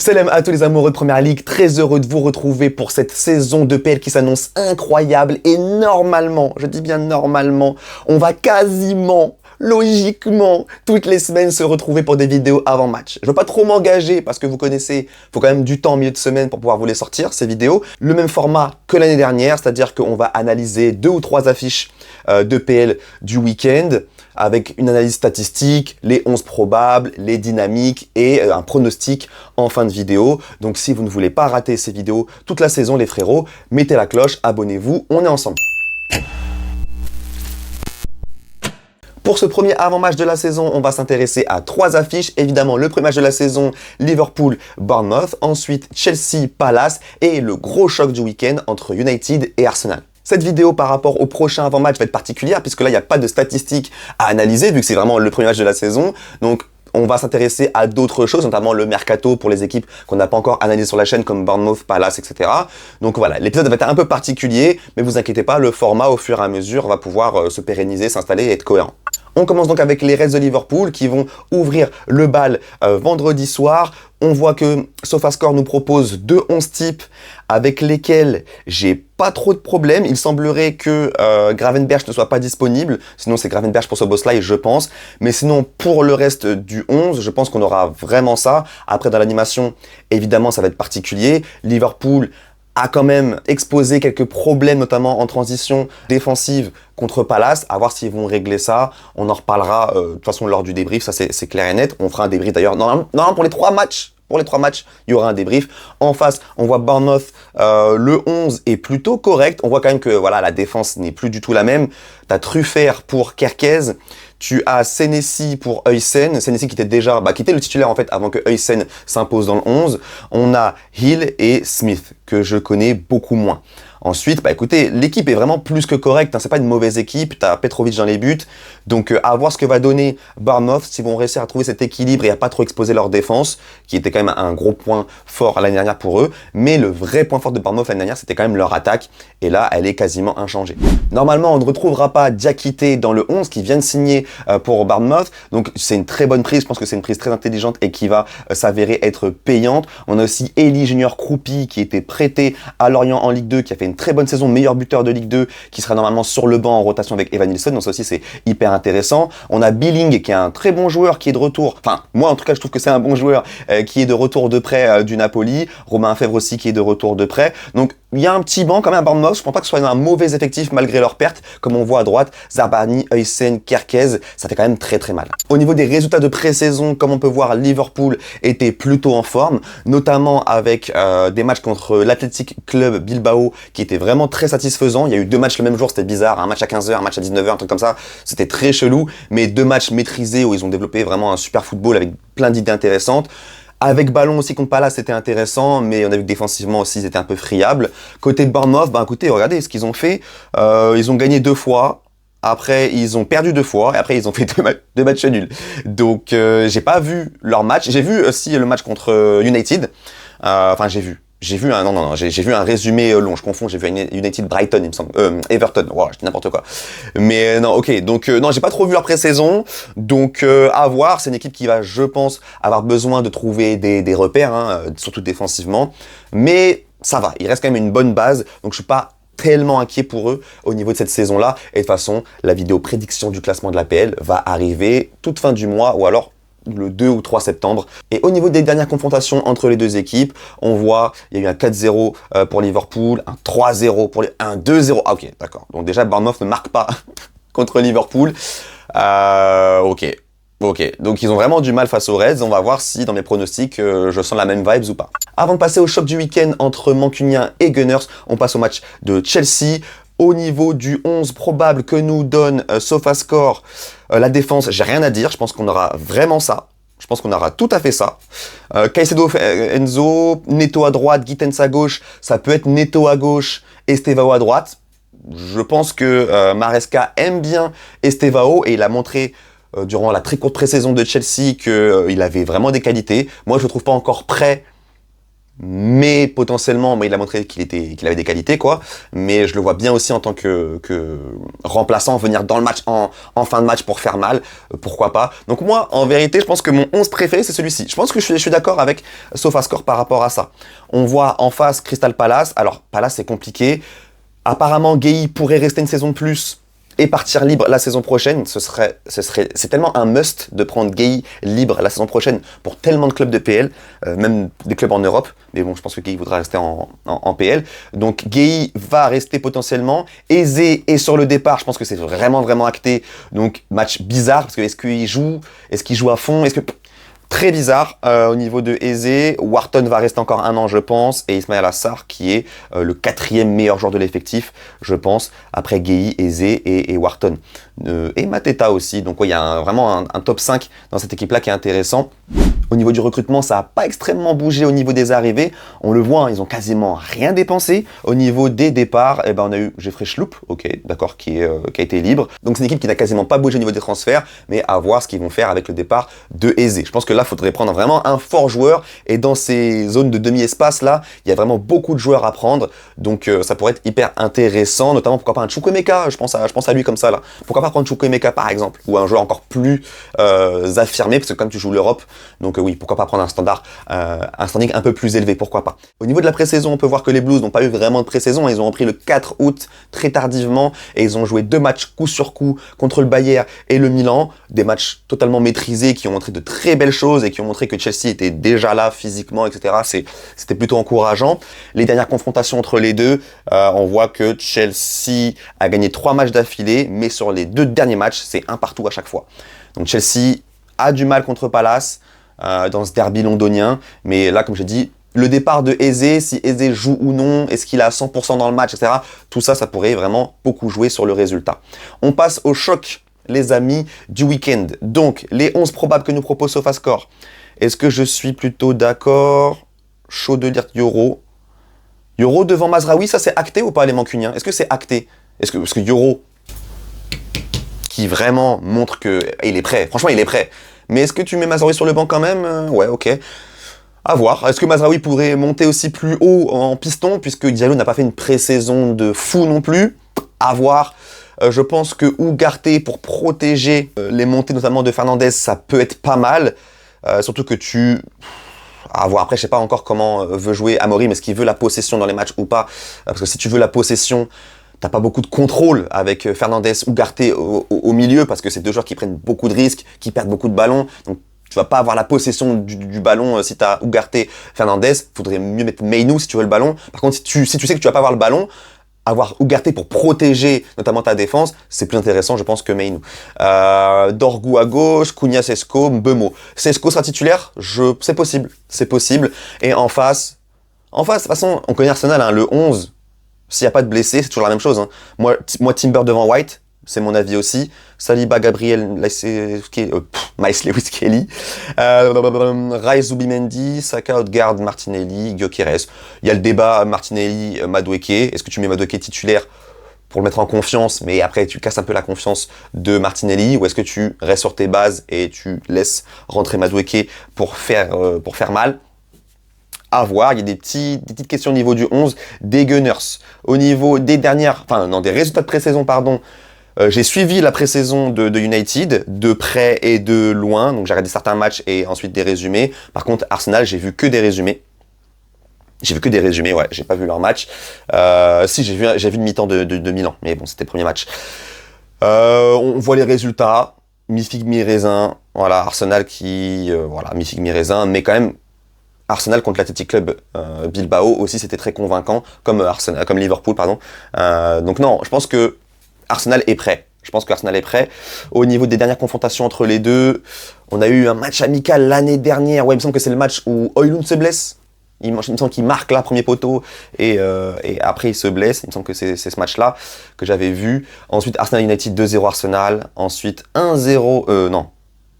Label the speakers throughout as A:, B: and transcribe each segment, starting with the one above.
A: Salam à tous les amoureux de Première Ligue, très heureux de vous retrouver pour cette saison de PL qui s'annonce incroyable et normalement, je dis bien normalement, on va quasiment, logiquement, toutes les semaines se retrouver pour des vidéos avant match. Je veux pas trop m'engager parce que vous connaissez, faut quand même du temps en milieu de semaine pour pouvoir vous les sortir, ces vidéos. Le même format que l'année dernière, c'est-à-dire qu'on va analyser 2 ou 3 affiches de PL du week-end avec une analyse statistique, les 11 probables, les dynamiques et un pronostic en fin de vidéo. Donc si vous ne voulez pas rater ces vidéos toute la saison les frérots, mettez la cloche, abonnez-vous, on est ensemble. Pour ce premier avant-match de la saison, on va s'intéresser à 3 affiches. Évidemment, le premier match de la saison, Liverpool-Bournemouth. Ensuite, Chelsea-Palace. Et le gros choc du week-end entre United et Arsenal. Cette vidéo par rapport au prochain avant-match va être particulière puisque là, il n'y a pas de statistiques à analyser vu que c'est vraiment le premier match de la saison. Donc, on va s'intéresser à d'autres choses, notamment le mercato pour les équipes qu'on n'a pas encore analysées sur la chaîne comme Bournemouth, Palace, etc. Donc voilà, l'épisode va être un peu particulier, mais vous inquiétez pas, le format au fur et à mesure va pouvoir se pérenniser, s'installer et être cohérent. On commence donc avec les Reds de Liverpool qui vont ouvrir le bal vendredi soir. On voit que SofaScore nous propose 2 11 types avec lesquels j'ai pas trop de problèmes. Il semblerait que Gravenberch ne soit pas disponible. Sinon, c'est Gravenberch pour ce boss-là, je pense. Mais sinon, pour le reste du 11, je pense qu'on aura vraiment ça. Après, dans l'animation, évidemment, ça va être particulier. Liverpool a quand même exposé quelques problèmes, notamment en transition défensive contre Palace, à voir s'ils vont régler ça. On en reparlera de toute façon lors du débrief, ça c'est clair et net. On fera un débrief d'ailleurs, normalement pour les 3 matchs. Pour les 3 matchs, il y aura un débrief. En face, on voit Bournemouth, le 11 est plutôt correct. On voit quand même que voilà, la défense n'est plus du tout la même. Tu as Truffert pour Kerkez. Tu as Senesi pour Huysen. Senesi qui était déjà, qui était le titulaire en fait avant que Huysen s'impose dans le 11. On a Hill et Smith, que je connais beaucoup moins. Ensuite, écoutez, l'équipe est vraiment plus que correcte, hein, c'est pas une mauvaise équipe, t'as Petrovic dans les buts, donc à voir ce que va donner Bournemouth, s'ils vont réussir à trouver cet équilibre et à pas trop exposer leur défense, qui était quand même un gros point fort l'année dernière pour eux, mais le vrai point fort de Bournemouth l'année dernière, c'était quand même leur attaque, et là, elle est quasiment inchangée. Normalement, on ne retrouvera pas Diakité dans le 11, qui vient de signer pour Bournemouth, donc c'est une très bonne prise, je pense que c'est une prise très intelligente et qui va s'avérer être payante. On a aussi Eli Junior Kroupi, qui était prêté à Lorient en Ligue 2, qui a fait une très bonne saison, meilleur buteur de Ligue 2, qui sera normalement sur le banc en rotation avec Evan Nilsson, donc ça aussi c'est hyper intéressant. On a Billing qui est un très bon joueur qui est de retour, enfin moi en tout cas je trouve que c'est un bon joueur qui est de retour de près du Napoli, Romain Fèvre aussi qui est de retour de près, donc il y a un petit banc quand même à Bournemouth, je pense pas que ce soit un mauvais effectif malgré leurs pertes, comme on voit à droite, Zarbani, Huysen, Kerkez, ça fait quand même très très mal. Au niveau des résultats de pré-saison, comme on peut voir, Liverpool était plutôt en forme, notamment avec des matchs contre l'Athletic Club Bilbao qui étaient vraiment très satisfaisants. Il y a eu 2 matchs le même jour, c'était bizarre, un match à 15h, un match à 19h, un truc comme ça, c'était très chelou, mais 2 matchs maîtrisés où ils ont développé vraiment un super football avec plein d'idées intéressantes. Avec ballon aussi contre Palace, c'était intéressant, mais on a vu que défensivement aussi, ils étaient un peu friables. Côté Bournemouth, écoutez, regardez ce qu'ils ont fait. Ils ont gagné 2 fois. Après, ils ont perdu 2 fois. Et après, ils ont fait 2 matchs nuls. Donc, j'ai pas vu leur match. J'ai vu aussi le match contre United. J'ai vu un résumé long, je confonds, j'ai vu United Brighton, il me semble, Everton, je dis n'importe quoi. Mais non, ok, donc non, j'ai pas trop vu leur pré-saison, donc à voir, c'est une équipe qui va, je pense, avoir besoin de trouver des repères, surtout défensivement, mais ça va, il reste quand même une bonne base, donc je suis pas tellement inquiet pour eux au niveau de cette saison-là, et de toute façon, la vidéo prédiction du classement de l'APL va arriver toute fin du mois, ou alors le 2 ou 3 septembre. Et au niveau des dernières confrontations entre les 2 équipes, on voit, il y a eu un 4-0 pour Liverpool, un 3-0 pour un 2-0. Ah ok, d'accord. Donc déjà, Bournemouth ne marque pas contre Liverpool. Ok. Donc ils ont vraiment du mal face aux Reds. On va voir si dans mes pronostics, je sens la même vibes ou pas. Avant de passer au choc du week-end entre Mancuniens et Gunners, on passe au match de Chelsea. Au niveau du 11 probable que nous donne SofaScore, la défense, j'ai rien à dire. Je pense qu'on aura vraiment ça. Je pense qu'on aura tout à fait ça. Caicedo, Enzo, Neto à droite, Gittens à gauche. Ça peut être Neto à gauche, Estevao à droite. Je pense que Maresca aime bien Estevao et il a montré durant la très courte pré-saison de Chelsea qu'il avait vraiment des qualités. Moi, je ne le trouve pas encore prêt mais potentiellement, il a montré qu'il avait des qualités, quoi. Mais je le vois bien aussi en tant que remplaçant, venir dans le match en fin de match pour faire mal, pourquoi pas. Donc moi, en vérité, je pense que mon 11 préféré, c'est celui-ci. Je pense que je suis d'accord avec SofaScore par rapport à ça. On voit en face Crystal Palace. Alors, Palace, c'est compliqué. Apparemment, Gueye pourrait rester une saison de plus et partir libre la saison prochaine. C'est tellement un must de prendre Gueye libre la saison prochaine pour tellement de clubs de PL, même des clubs en Europe. Mais bon, je pense que Gueye voudra rester en PL. Donc Gueye va rester potentiellement. Eze est sur le départ. Je pense que c'est vraiment, vraiment acté. Donc match bizarre parce que est-ce qu'il joue à fond? Très bizarre au niveau de Eze. Wharton va rester encore un an, je pense. Et Ismail Assar, qui est le 4e meilleur joueur de l'effectif, je pense, après Gueye, Eze et Wharton. Et Mateta aussi. Donc, ouais, il y a vraiment un top 5 dans cette équipe-là qui est intéressant. Au niveau du recrutement, ça n'a pas extrêmement bougé au niveau des arrivées. On le voit, hein, ils ont quasiment rien dépensé. Au niveau des départs, on a eu Jeffrey Schlupp, ok, d'accord, qui a été libre. Donc c'est une équipe qui n'a quasiment pas bougé au niveau des transferts, mais à voir ce qu'ils vont faire avec le départ de Eze. Je pense que là, il faudrait prendre vraiment un fort joueur. Et dans ces zones de demi-espace, là, il y a vraiment beaucoup de joueurs à prendre. Donc ça pourrait être hyper intéressant, notamment pourquoi pas un Chukwuemeka, je pense à lui comme ça, là. Pourquoi pas prendre Chukwuemeka, par exemple, ou un joueur encore plus affirmé, parce que comme tu joues l'Europe, donc oui, pourquoi pas prendre un standing un peu plus élevé, pourquoi pas. Au niveau de la pré-saison, on peut voir que les Blues n'ont pas eu vraiment de pré-saison, ils ont repris le 4 août très tardivement, et ils ont joué 2 matchs coup sur coup contre le Bayern et le Milan, des matchs totalement maîtrisés qui ont montré de très belles choses et qui ont montré que Chelsea était déjà là physiquement, etc. C'était plutôt encourageant. Les dernières confrontations entre les deux, on voit que Chelsea a gagné 3 matchs d'affilée, mais sur les 2 derniers matchs, c'est un partout à chaque fois. Donc Chelsea a du mal contre Palace, dans ce derby londonien, mais là, comme j'ai dit, le départ de Eze, si Eze joue ou non, est-ce qu'il est à 100% dans le match, etc. Tout ça, ça pourrait vraiment beaucoup jouer sur le résultat. On passe au choc, les amis, du week-end. Donc, les 11 probables que nous propose SofaScore. Est-ce que je suis plutôt d'accord? Chaud de dire Yoro. Yoro devant Mazraoui, ça c'est acté ou pas, les Mancuniens? Est-ce que c'est acté? Parce que Yoro, qui vraiment montre qu'il est prêt, franchement il est prêt. Mais est-ce que tu mets Mazraoui sur le banc quand même? Ouais, ok. À voir. Est-ce que Mazraoui pourrait monter aussi plus haut en piston, puisque Diallo n'a pas fait une pré-saison de fou non plus? À voir. Je pense que Ugarte, pour protéger les montées notamment de Fernandez, ça peut être pas mal. Surtout que à voir. Après, je sais pas encore comment veut jouer Amorim. Est-ce qu'il veut la possession dans les matchs ou pas? Parce que si tu veux la possession, t'as pas beaucoup de contrôle avec Fernandez ou Ugarte au milieu, parce que c'est 2 joueurs qui prennent beaucoup de risques, qui perdent beaucoup de ballons. Donc tu vas pas avoir la possession du ballon si t'as Ugarte, Fernandez. Faudrait mieux mettre Mainoo si tu veux le ballon. Par contre, si tu sais que tu vas pas avoir le ballon, avoir Ugarte pour protéger notamment ta défense, c'est plus intéressant, je pense, que Mainoo. Dorgu à gauche, Cunha, Sesco, Mbeumo. Sesco sera titulaire? C'est possible. Et en face, de toute façon, on connaît Arsenal, hein, le 11. S'il n'y a pas de blessés, c'est toujours la même chose. Hein. Moi, Timber devant White, c'est mon avis aussi. Saliba, Gabriel, Miles Lewis Kelly. Rice, Zubimendi, Saka, Odegaard, Martinelli, Gyökeres. Il y a le débat Martinelli, Madueke. Est-ce que tu mets Madueke titulaire pour le mettre en confiance, mais après tu casses un peu la confiance de Martinelli, ou est-ce que tu restes sur tes bases et tu laisses rentrer Madueke pour faire mal? À voir, il y a des petites questions au niveau du 11, des Gunners. Au niveau des résultats de pré-saison, pardon, j'ai suivi la pré-saison de United, de près et de loin, donc j'ai regardé certains matchs et ensuite des résumés. Par contre, Arsenal, j'ai vu que des résumés. Ouais, j'ai pas vu leur match. Si, j'ai vu une mi-temps de Milan, mais bon, c'était le premier match. On voit les résultats, mi-figue, mi-raisin, voilà, Arsenal mi-figue, mi-raisin, mais quand même, Arsenal contre l'Athletic Club Bilbao aussi, c'était très convaincant, comme Liverpool, pardon. Donc non, je pense que Arsenal est prêt. Au niveau des dernières confrontations entre les deux, on a eu un match amical l'année dernière. Ouais, il me semble que c'est le match où Højlund se blesse. Il me semble qu'il marque là, premier poteau, et après il se blesse. Il me semble que c'est ce match-là que j'avais vu. Ensuite, Arsenal United 2-0 Arsenal. Ensuite, 1-0... non.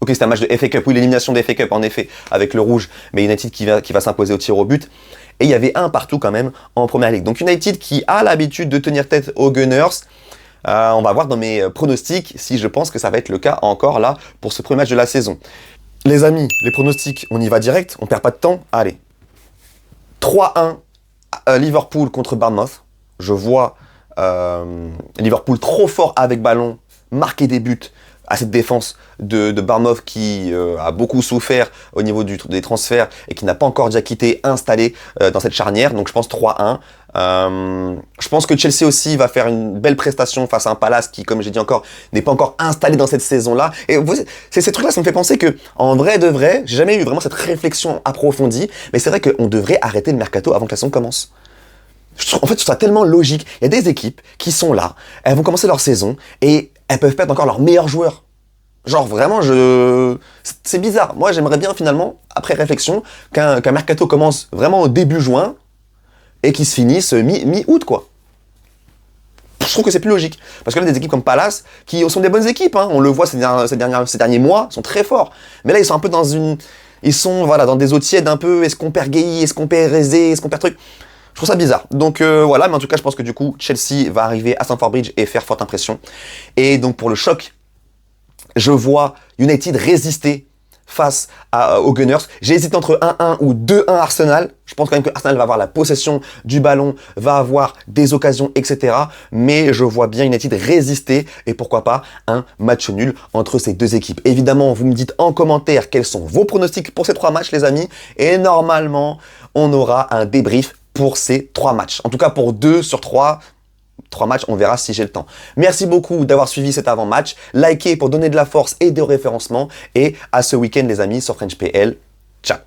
A: Ok, c'était un match de FA Cup, oui, l'élimination des FA Cup, en effet, avec le rouge, mais United qui va s'imposer au tir au but. Et il y avait un partout quand même en Première Ligue. Donc United qui a l'habitude de tenir tête aux Gunners. On va voir dans mes pronostics si je pense que ça va être le cas encore là pour ce premier match de la saison. Les amis, les pronostics, on y va direct, on perd pas de temps. Allez. 3-1 Liverpool contre Bournemouth. Je vois Liverpool trop fort avec ballon, marquer des buts à cette défense de Bournemouth qui a beaucoup souffert au niveau des transferts et qui n'a pas encore Diakité installé dans cette charnière. Donc je pense 3-1. Je pense que Chelsea aussi va faire une belle prestation face à un Palace qui, comme j'ai dit encore, n'est pas encore installé dans cette saison-là. Et c'est ces trucs-là, ça me fait penser que, en vrai de vrai, j'ai jamais eu vraiment cette réflexion approfondie, mais c'est vrai qu'on devrait arrêter le mercato avant que la saison commence. En fait, je trouve ça tellement logique. Il y a des équipes qui sont là, elles vont commencer leur saison et elles peuvent perdre encore leurs meilleurs joueurs. Genre vraiment, c'est bizarre. Moi, j'aimerais bien finalement, après réflexion, qu'un mercato commence vraiment au début juin et qu'il se finisse mi-août, quoi. Je trouve que c'est plus logique. Parce que là, des équipes comme Palace, qui sont des bonnes équipes, hein, on le voit ces derniers mois, sont très forts. Mais là, ils sont un peu dans ils sont voilà, dans des eaux tièdes un peu. Est-ce qu'on perd Gueye, est-ce qu'on perd Rezé, est-ce qu'on perd truc? Je trouve ça bizarre. Donc voilà, mais en tout cas, je pense que du coup, Chelsea va arriver à Stamford Bridge et faire forte impression. Et donc pour le choc, je vois United résister face aux Gunners. J'ai hésité entre 1-1 ou 2-1 Arsenal. Je pense quand même que Arsenal va avoir la possession du ballon, va avoir des occasions, etc. Mais je vois bien United résister et pourquoi pas un match nul entre ces deux équipes. Évidemment, vous me dites en commentaire quels sont vos pronostics pour ces 3 matchs, les amis. Et normalement, on aura un débrief pour ces 3 matchs. En tout cas, pour 2 sur 3 matchs, on verra si j'ai le temps. Merci beaucoup d'avoir suivi cet avant-match. Likez pour donner de la force et de référencement. Et à ce week-end, les amis, sur French PL. Ciao.